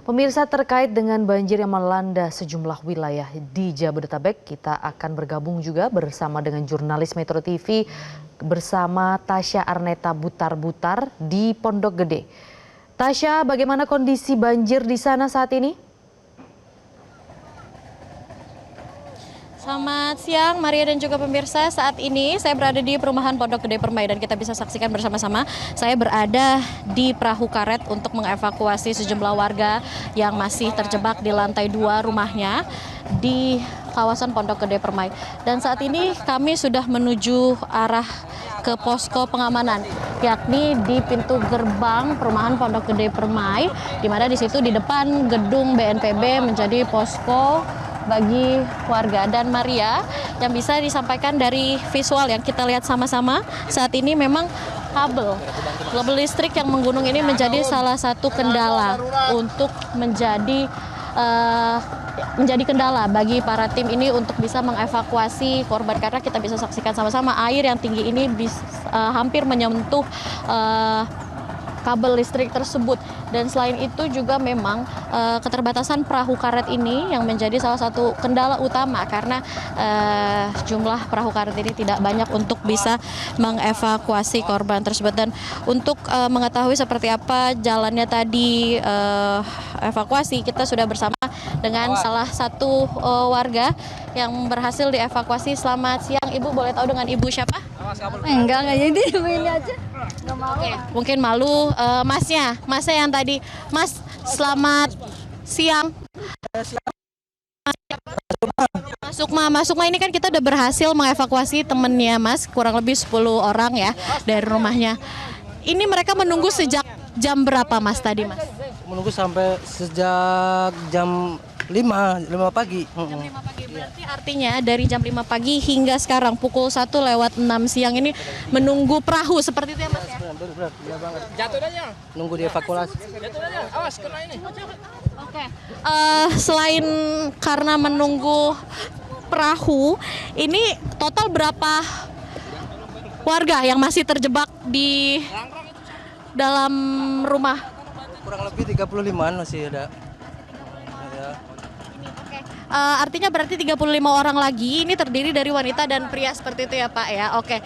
Pemirsa, terkait dengan banjir yang melanda sejumlah wilayah di Jabodetabek, kita akan bergabung juga bersama dengan jurnalis Metro TV bersama Tasya Arneta Butar-Butar di Pondok Gede. Tasya, bagaimana kondisi banjir di sana saat ini? Selamat siang Maria dan juga pemirsa. Saat ini saya berada di perumahan Pondok Gede Permai dan kita bisa saksikan bersama-sama. Saya berada di perahu karet untuk mengevakuasi sejumlah warga yang masih terjebak di lantai 2 rumahnya di kawasan Pondok Gede Permai. Dan saat ini kami sudah menuju arah ke posko pengamanan, yakni di pintu gerbang perumahan Pondok Gede Permai, di mana di situ di depan gedung BNPB menjadi posko bagi warga. Dan Maria, yang bisa disampaikan dari visual yang kita lihat sama-sama saat ini, memang kabel listrik yang menggunung ini menjadi salah satu kendala untuk menjadi kendala bagi para tim ini untuk bisa mengevakuasi korban, karena kita bisa saksikan sama-sama air yang tinggi ini hampir menyentuh kabel listrik tersebut. Dan selain itu juga memang keterbatasan perahu karet ini yang menjadi salah satu kendala utama, karena jumlah perahu karet ini tidak banyak untuk bisa mengevakuasi korban tersebut. Dan untuk mengetahui seperti apa jalannya tadi evakuasi, kita sudah bersama dengan salah satu warga yang berhasil dievakuasi. Selamat siang Ibu, boleh tahu dengan Ibu siapa? Enggak jadi ini aja. Enggak mau. Oke, mungkin malu masnya yang tadi. Mas, selamat siang. Mas Sukma, ini kan kita udah berhasil mengevakuasi temennya Mas, kurang lebih 10 orang ya dari rumahnya. Ini mereka menunggu sejak jam berapa Mas tadi Mas? Menunggu sampai sejak jam 5 pagi. Jam 5 pagi, berarti artinya dari jam 5 pagi hingga sekarang pukul 1:06 siang ini menunggu perahu seperti itu ya Mas ya? Benar banget. Jatuh aja. Nunggu dievakuasi. Jatuh aja. Awas kena ini. Oke. Selain karena menunggu perahu, ini total berapa warga yang masih terjebak di dalam rumah? Kurang lebih 35-an masih ada. Artinya berarti 35 orang lagi, ini terdiri dari wanita dan pria seperti itu ya Pak ya. Oke.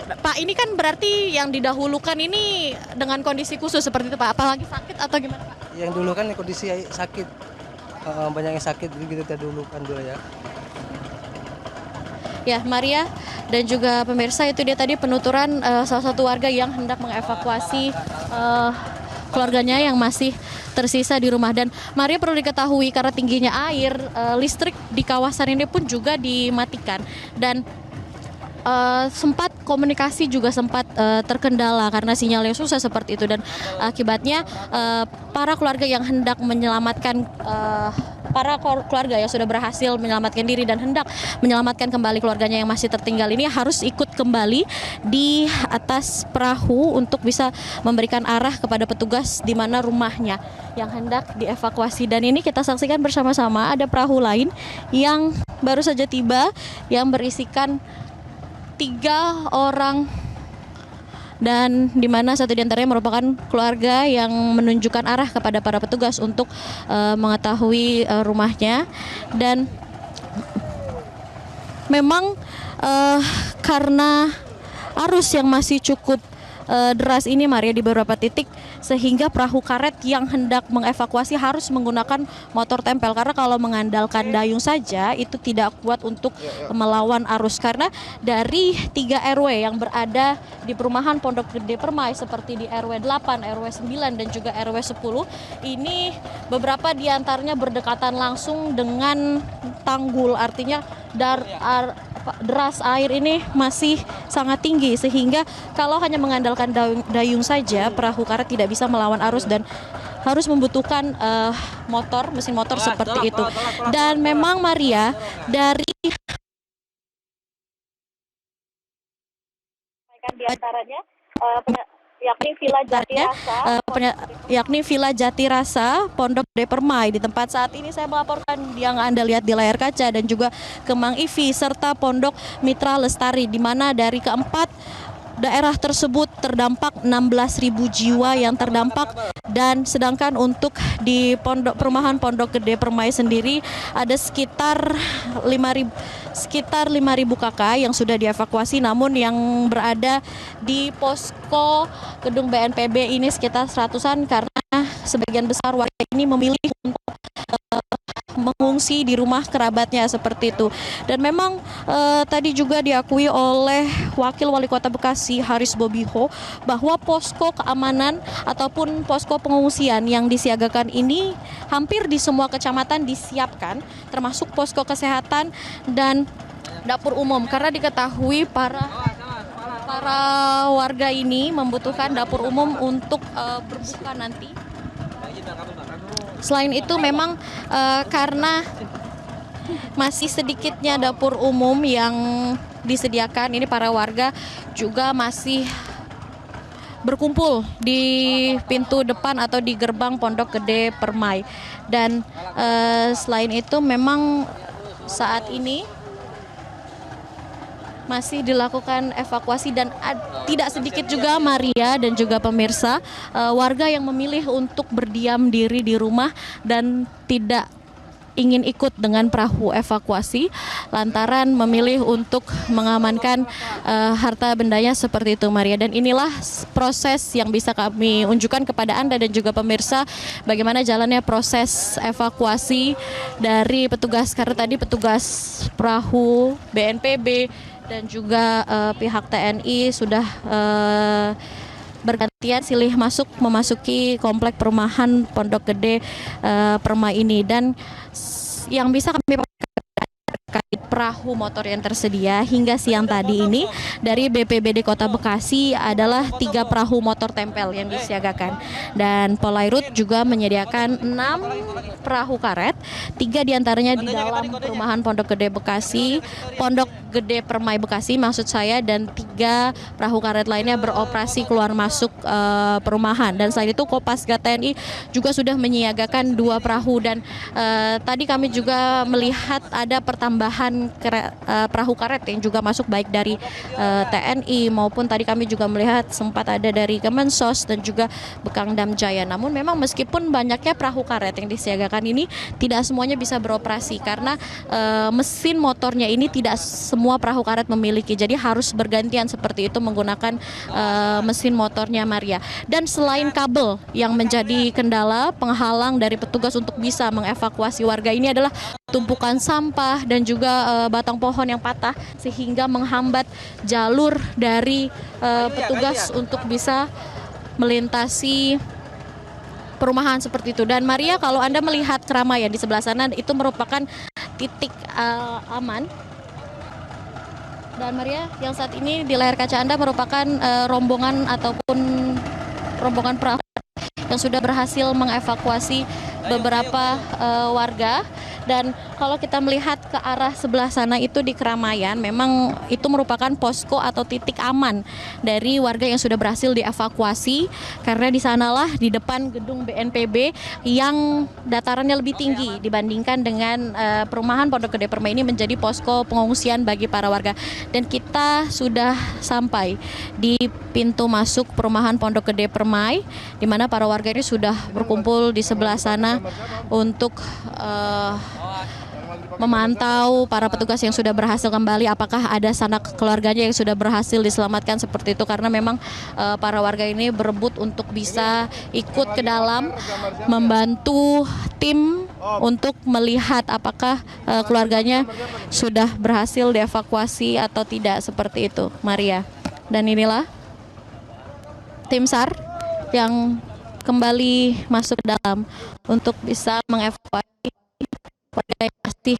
Pak, ini kan berarti yang didahulukan ini dengan kondisi khusus seperti itu Pak, apalagi sakit atau gimana Pak? Yang dulu kan kondisi sakit, banyak yang sakit begitu kita dulukan dulu ya. Ya, Maria dan juga pemirsa, itu dia tadi penuturan salah satu warga yang hendak mengevakuasi keluarganya yang masih tersisa di rumah. Dan Maria, perlu diketahui karena tingginya air, listrik di kawasan ini pun juga dimatikan, dan sempat komunikasi juga sempat terkendala karena sinyalnya susah seperti itu. Dan akibatnya para keluarga yang hendak menyelamatkan para keluarga yang sudah berhasil menyelamatkan diri dan hendak menyelamatkan kembali keluarganya yang masih tertinggal ini harus ikut kembali di atas perahu untuk bisa memberikan arah kepada petugas di mana rumahnya yang hendak dievakuasi. Dan ini kita saksikan bersama-sama, ada perahu lain yang baru saja tiba yang berisikan 3 orang, dan di mana satu di antaranya merupakan keluarga yang menunjukkan arah kepada para petugas untuk mengetahui rumahnya. Dan memang karena arus yang masih cukup deras ini Maria di beberapa titik, sehingga perahu karet yang hendak mengevakuasi harus menggunakan motor tempel, karena kalau mengandalkan dayung saja itu tidak kuat untuk melawan arus. Karena dari 3 RW yang berada di perumahan Pondok Gede Permai, seperti di RW 8, RW 9 dan juga RW 10, ini beberapa diantaranya berdekatan langsung dengan tanggul, artinya deras air ini masih sangat tinggi, sehingga kalau hanya mengandalkan dayung saja perahu karet tidak bisa melawan arus dan harus membutuhkan mesin motor seperti itu. Dan memang Maria, dari diantaranya yakni Villa Jati Rasa Pondok Gede Permai. Di tempat saat ini saya melaporkan yang Anda lihat di layar kaca, dan juga Kemang Ivi serta Pondok Mitra Lestari, di mana dari keempat daerah tersebut terdampak 16.000 jiwa yang terdampak, dan sedangkan untuk di perumahan Pondok Gede Permai sendiri ada sekitar 5.000 kakak yang sudah dievakuasi, namun yang berada di posko gedung BNPB ini sekitar 100-an karena sebagian besar warga ini memilih untuk mengungsi di rumah kerabatnya seperti itu. Dan memang tadi juga diakui oleh Wakil Wali Kota Bekasi Haris Bobiho bahwa posko keamanan ataupun posko pengungsian yang disiagakan ini hampir di semua kecamatan disiapkan, termasuk posko kesehatan dan dapur umum, karena diketahui para warga ini membutuhkan dapur umum untuk berbuka nanti. Selain itu memang karena masih sedikitnya dapur umum yang disediakan, ini para warga juga masih berkumpul di pintu depan atau di gerbang Pondok Gede Permai. Dan selain itu memang saat ini masih dilakukan evakuasi dan tidak sedikit juga Maria dan juga pemirsa warga yang memilih untuk berdiam diri di rumah dan tidak ingin ikut dengan perahu evakuasi lantaran memilih untuk mengamankan harta bendanya seperti itu, Maria. Dan inilah proses yang bisa kami unjukkan kepada Anda dan juga pemirsa bagaimana jalannya proses evakuasi dari petugas, karena tadi petugas perahu BNPB dan juga pihak TNI sudah bergantian silih memasuki komplek perumahan Pondok Gede Permai ini. Dan yang bisa kami terkait perahu motor yang tersedia hingga siang tadi ini dari BPBD Kota Bekasi adalah 3 perahu motor tempel yang disiagakan, dan Polairut juga menyediakan 6 perahu karet, 3 diantaranya di dalam perumahan Pondok Gede Pondok Gede Permai Bekasi maksud saya, dan 3 perahu karet lainnya beroperasi keluar masuk perumahan. Dan selain itu Kopasgat TNI juga sudah menyiagakan 2 perahu, dan tadi kami juga melihat ada pertambahan perahu karet yang juga masuk baik dari TNI maupun tadi kami juga melihat sempat ada dari Kemensos dan juga Bekangdam Jaya. Namun memang meskipun banyaknya perahu karet yang disiagakan ini tidak semuanya bisa beroperasi karena mesin motornya ini tidak semua perahu karet memiliki. Jadi harus bergantian seperti itu menggunakan mesin motornya, Maria. Dan selain kabel yang menjadi kendala penghalang dari petugas untuk bisa mengevakuasi warga ini adalah tumpukan sampah dan juga batang pohon yang patah sehingga menghambat jalur dari petugas untuk bisa melintasi perumahan seperti itu. Dan Maria, kalau Anda melihat keramaian di sebelah sana itu merupakan titik aman. Dan Maria, yang saat ini di layar kaca Anda merupakan rombongan ataupun rombongan perahu yang sudah berhasil mengevakuasi beberapa warga. Dan kalau kita melihat ke arah sebelah sana itu di keramaian, memang itu merupakan posko atau titik aman dari warga yang sudah berhasil dievakuasi, karena di sanalah di depan gedung BNPB yang datarannya lebih tinggi dibandingkan dengan perumahan Pondok Gede Permai ini menjadi posko pengungsian bagi para warga. Dan kita sudah sampai di pintu masuk perumahan Pondok Gede Permai, di mana para warga ini sudah berkumpul di sebelah sana untuk memantau para petugas yang sudah berhasil kembali, apakah ada sanak keluarganya yang sudah berhasil diselamatkan seperti itu, karena memang para warga ini berebut untuk bisa ikut ke dalam membantu tim untuk melihat apakah keluarganya sudah berhasil dievakuasi atau tidak seperti itu, Maria. Dan inilah tim SAR yang kembali masuk ke dalam untuk bisa mengevakuasi warga yang masih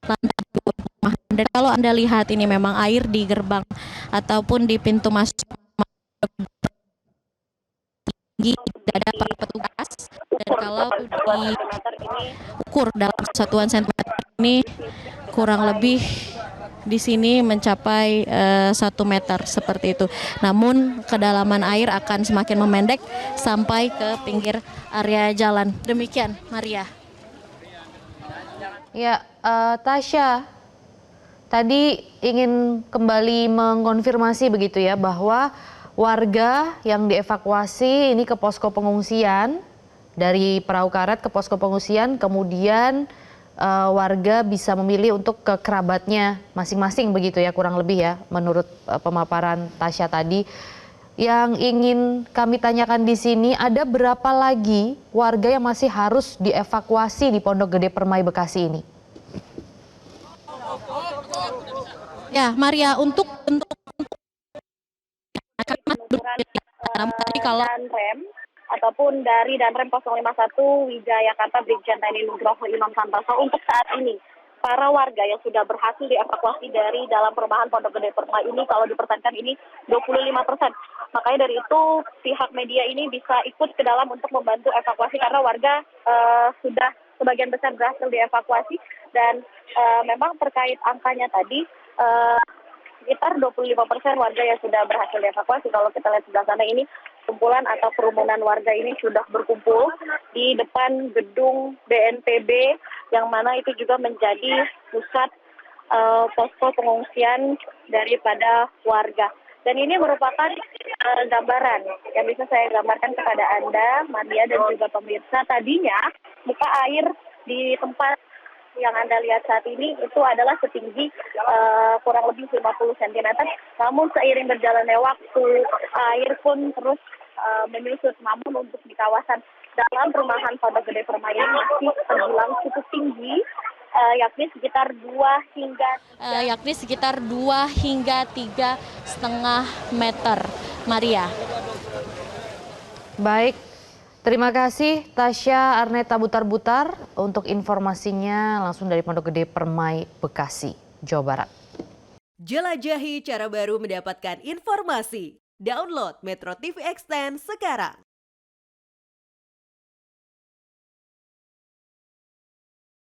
lantai rumah. Dan kalau Anda lihat ini memang air di gerbang ataupun di pintu masuk tinggi, tidak ada para petugas, dan kalau diukur dalam satuan sentimeter ini kurang lebih di sini mencapai 1 meter seperti itu. Namun kedalaman air akan semakin memendek sampai ke pinggir area jalan. Demikian, Maria. Ya, Tasya, tadi ingin kembali mengonfirmasi begitu ya bahwa warga yang dievakuasi ini ke posko pengungsian dari perahu karet ke posko pengungsian, kemudian warga bisa memilih untuk ke kerabatnya masing-masing begitu ya kurang lebih ya menurut pemaparan Tasya tadi. Yang ingin kami tanyakan di sini, ada berapa lagi warga yang masih harus dievakuasi di Pondok Gede Permai Bekasi ini? Ya, Maria, untuk tadi kalau Danrem ataupun dari Danrem 051 Wijayakarta Brigjen TNI Nugroho Imam Santoso untuk saat ini para warga yang sudah berhasil dievakuasi dari dalam perumahan Pondok Gede Permai ini kalau dipertahankan ini 25%. Makanya dari itu pihak media ini bisa ikut ke dalam untuk membantu evakuasi karena warga sudah sebagian besar berhasil dievakuasi dan memang terkait angkanya tadi sekitar 25% warga yang sudah berhasil dievakuasi. Kalau kita lihat sebelah sana ini kumpulan atau kerumunan warga ini sudah berkumpul di depan gedung BNPB yang mana itu juga menjadi pusat posko pengungsian daripada warga. Dan ini merupakan gambaran yang bisa saya gambarkan kepada Anda, Maria dan juga pemirsa. Tadinya muka air di tempat yang Anda lihat saat ini itu adalah setinggi kurang lebih 50 cm. Namun seiring berjalannya waktu, air pun terus menyusut. Namun untuk di kawasan dalam perumahan Pondok Gede Permai ini masih terbilang cukup tinggi, yakni sekitar 2 hingga 3,5 meter. Maria. Baik, terima kasih Tasya Arneta Butar-Butar untuk informasinya langsung dari Pondok Gede Permai, Bekasi, Jawa Barat. Jelajahi cara baru mendapatkan informasi. Download Metro TV Extend sekarang.